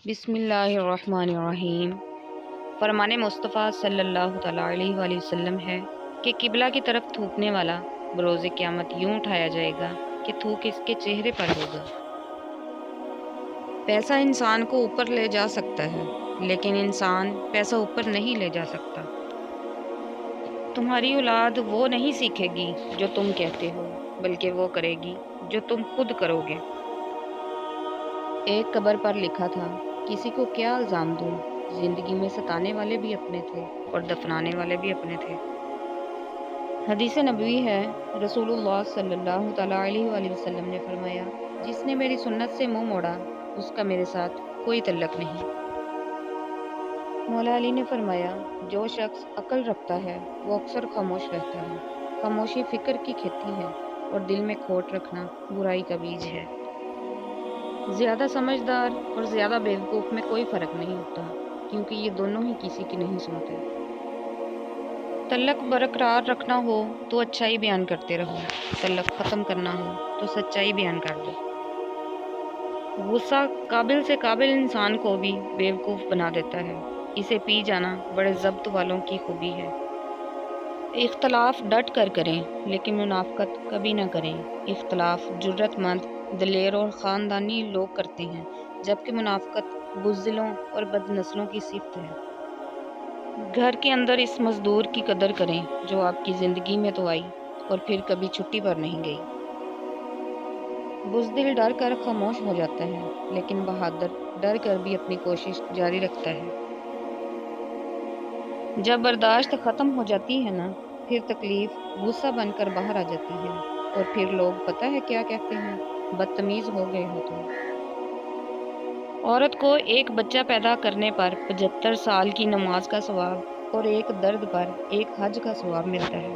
بسم اللہ الرحمن الرحیم۔ فرمان مصطفیٰ صلی اللہ تعالیٰ علیہ وآلہ وسلم ہے کہ قبلہ کی طرف تھوکنے والا بروز قیامت یوں اٹھایا جائے گا کہ تھوک اس کے چہرے پر ہوگا۔ پیسہ انسان کو اوپر لے جا سکتا ہے، لیکن انسان پیسہ اوپر نہیں لے جا سکتا۔ تمہاری اولاد وہ نہیں سیکھے گی جو تم کہتے ہو، بلکہ وہ کرے گی جو تم خود کرو گے۔ ایک قبر پر لکھا تھا، کسی کو کیا الزام دوں، زندگی میں ستانے والے بھی اپنے تھے اور دفنانے والے بھی اپنے تھے۔ حدیث نبوی ہے، رسول اللہ صلی اللہ تعالیٰ علیہ وآلہ وسلم نے فرمایا، جس نے میری سنت سے منہ موڑا اس کا میرے ساتھ کوئی تعلق نہیں۔ مولا علی نے فرمایا، جو شخص عقل رکھتا ہے وہ اکثر خاموش رہتا ہے۔ خاموشی فکر کی کھیتی ہے اور دل میں کھوٹ رکھنا برائی کا بیج ہے۔ زیادہ سمجھدار اور زیادہ بیوقوف میں کوئی فرق نہیں ہوتا، کیونکہ یہ دونوں ہی کسی کی نہیں سنتے۔ تعلق برقرار رکھنا ہو تو اچھائی بیان کرتے رہو، تعلق ختم کرنا ہو تو سچائی بیان کر دو۔ غصہ قابل سے قابل انسان کو بھی بیوقوف بنا دیتا ہے، اسے پی جانا بڑے ضبط والوں کی خوبی ہے۔ اختلاف ڈٹ کر کریں، لیکن منافقت کبھی نہ کریں۔ اختلاف جرت مند، دلیر اور خاندانی لوگ کرتے ہیں، جبکہ منافقت بزدلوں اور بد نسلوں کی صفت ہے۔ گھر کے اندر اس مزدور کی قدر کریں جو آپ کی زندگی میں تو آئی اور پھر کبھی چھٹی پر نہیں گئی۔ بزدل ڈر کر خاموش ہو جاتا ہے، لیکن بہادر ڈر کر بھی اپنی کوشش جاری رکھتا ہے۔ جب برداشت ختم ہو جاتی ہے نا، پھر تکلیف غصہ بن کر باہر آ جاتی ہے، اور پھر لوگ پتہ ہے کیا کہتے ہیں، بدتمیز ہو گئے ہو تم۔ عورت کو ایک بچہ پیدا کرنے پر 75 سال کی نماز کا ثواب اور ایک درد پر ایک حج کا ثواب ملتا ہے۔